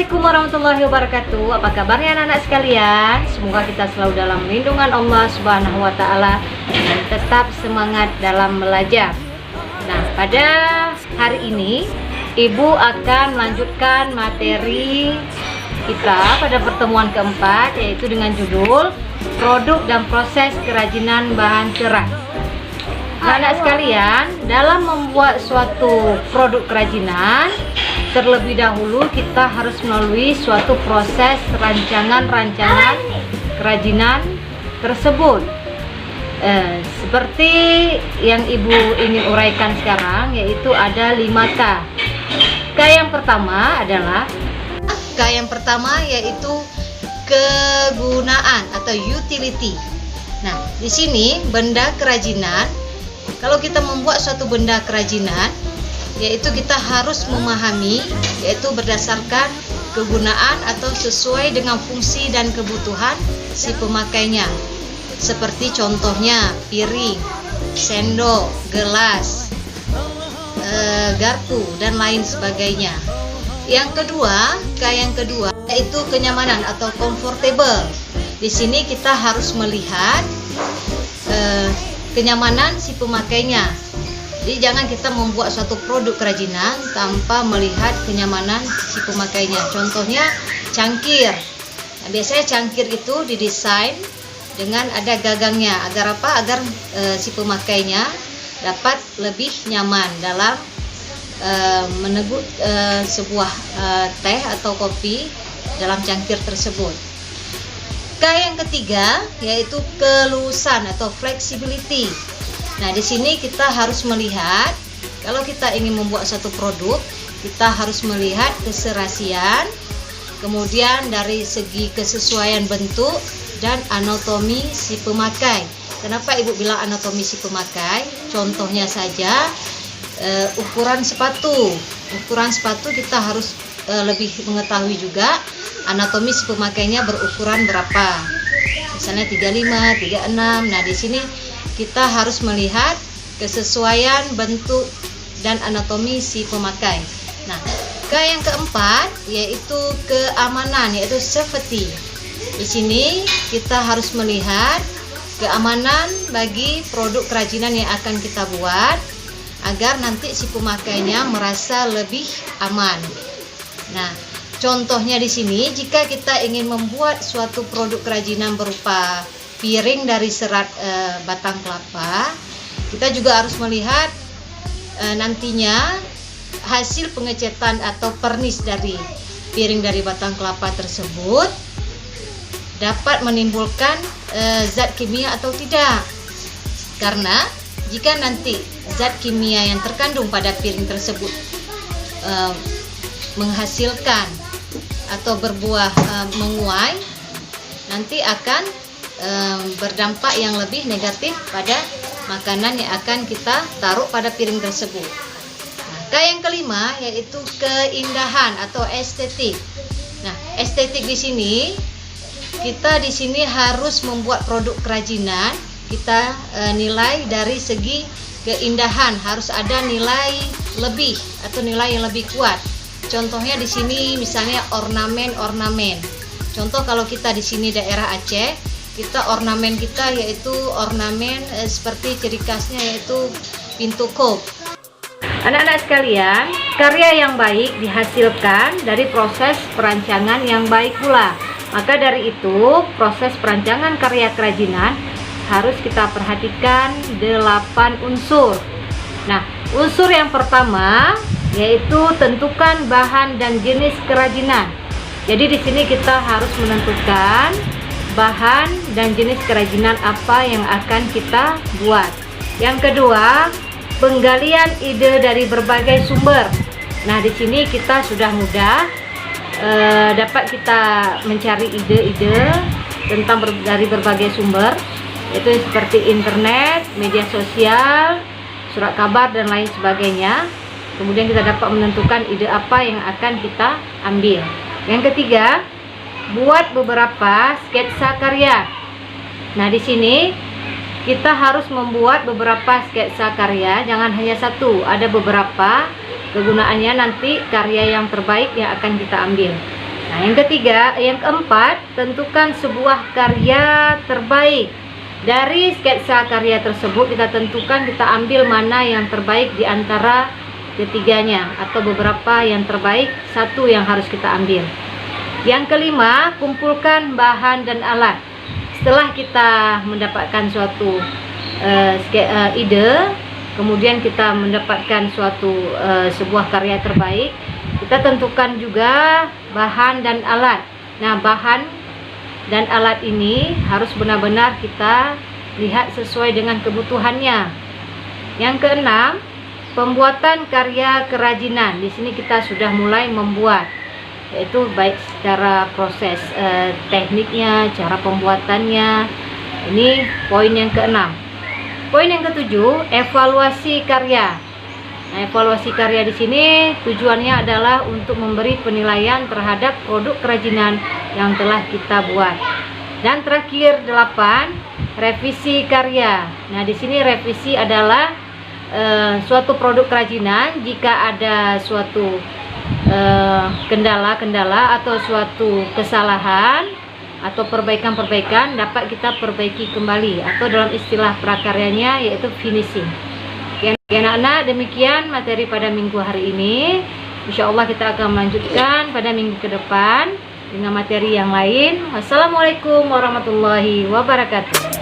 Assalamualaikum warahmatullahi wabarakatuh. Apa kabarnya anak-anak sekalian? Semoga kita selalu dalam lindungan Allah Subhanahu wa Ta'ala dan tetap semangat dalam belajar. Nah, pada hari ini Ibu akan melanjutkan materi kita pada pertemuan keempat, yaitu dengan judul Produk dan Proses Kerajinan Bahan Keras. Anak sekalian, dalam membuat suatu produk kerajinan, terlebih dahulu kita harus melalui suatu proses rancangan kerajinan tersebut. Seperti yang Ibu ingin uraikan sekarang, yaitu ada 5K. K yang pertama yaitu kegunaan atau utility. Nah, di sini benda kerajinan, kalau kita membuat suatu benda kerajinan, yaitu kita harus memahami, yaitu berdasarkan kegunaan atau sesuai dengan fungsi dan kebutuhan si pemakainya. Seperti contohnya piring, sendok, gelas, garpu dan lain sebagainya. Yang kedua yaitu kenyamanan atau comfortable. Di sini kita harus melihat kenyamanan si pemakainya. Jadi jangan kita membuat suatu produk kerajinan tanpa melihat kenyamanan si pemakainya. Contohnya cangkir. Nah, biasanya cangkir itu didesain dengan ada gagangnya. Agar apa? Agar si pemakainya dapat lebih nyaman dalam meneguk sebuah teh atau kopi dalam cangkir tersebut. K yang ketiga yaitu keluasan atau flexibility. Nah, di sini kita harus melihat, kalau kita ingin membuat satu produk, kita harus melihat keserasian, kemudian dari segi kesesuaian bentuk dan anatomi si pemakai. Kenapa Ibu bilang anatomi si pemakai? Contohnya saja ukuran sepatu. Ukuran sepatu kita harus lebih mengetahui juga anatomi si pemakainya berukuran berapa. Misalnya 35, 36. Nah, di sini kita harus melihat kesesuaian bentuk dan anatomi si pemakai. Nah, K yang keempat yaitu keamanan, yaitu safety. Di sini kita harus melihat keamanan bagi produk kerajinan yang akan kita buat agar nanti si pemakainya merasa lebih aman. Nah, contohnya di sini, jika kita ingin membuat suatu produk kerajinan berupa piring dari serat batang kelapa, kita juga harus melihat nantinya hasil pengecetan atau pernis dari piring dari batang kelapa tersebut dapat menimbulkan zat kimia atau tidak. Karena jika nanti zat kimia yang terkandung pada piring tersebut menghasilkan atau berbuah menguai, nanti akan berdampak yang lebih negatif pada makanan yang akan kita taruh pada piring tersebut. Nah, K yang kelima yaitu keindahan atau estetik. Nah, estetik di sini, kita di sini harus membuat produk kerajinan, kita nilai dari segi keindahan, harus ada nilai lebih atau nilai yang lebih kuat. Contohnya di sini misalnya ornamen. Contoh kalau kita di sini daerah Aceh, kita ornamen kita yaitu ornamen seperti ciri khasnya yaitu pintu kop. Anak-anak sekalian, karya yang baik dihasilkan dari proses perancangan yang baik pula. Maka dari itu, proses perancangan karya kerajinan harus kita perhatikan 8 unsur. Nah, unsur yang pertama yaitu tentukan bahan dan jenis kerajinan. Jadi di sini kita harus menentukan bahan dan jenis kerajinan apa yang akan kita buat. Yang kedua, penggalian ide dari berbagai sumber. Nah, di sini kita sudah mudah dapat kita mencari ide-ide tentang dari berbagai sumber, yaitu seperti internet, media sosial, surat kabar dan lain sebagainya. Kemudian kita dapat menentukan ide apa yang akan kita ambil. Yang ketiga, buat beberapa sketsa karya. Nah, di sini kita harus membuat beberapa sketsa karya, jangan hanya satu, ada beberapa. Kegunaannya nanti karya yang terbaik yang akan kita ambil. Nah, yang keempat, tentukan sebuah karya terbaik. Dari sketsa karya tersebut kita tentukan, kita ambil mana yang terbaik di antara ketiganya atau beberapa yang terbaik, satu yang harus kita ambil. Yang kelima, kumpulkan bahan dan alat. Setelah kita mendapatkan suatu ide, kemudian kita mendapatkan sebuah karya terbaik, kita tentukan juga bahan dan alat. Nah, bahan dan alat ini harus benar-benar kita lihat sesuai dengan kebutuhannya. Yang keenam, pembuatan karya kerajinan. Di sini kita sudah mulai membuat, yaitu baik secara proses tekniknya, cara pembuatannya. Ini poin yang keenam. Poin yang ketujuh, evaluasi karya. Nah, evaluasi karya di sini tujuannya adalah untuk memberi penilaian terhadap produk kerajinan yang telah kita buat. Dan terakhir 8, revisi karya. Nah, di sini revisi adalah suatu produk kerajinan jika ada suatu kendala-kendala atau suatu kesalahan atau perbaikan-perbaikan dapat kita perbaiki kembali, atau dalam istilah prakaryanya yaitu finishing. Oke anak-anak, demikian materi pada minggu hari ini. Insya Allah kita akan melanjutkan pada minggu ke depan dengan materi yang lain. Wassalamualaikum warahmatullahi wabarakatuh.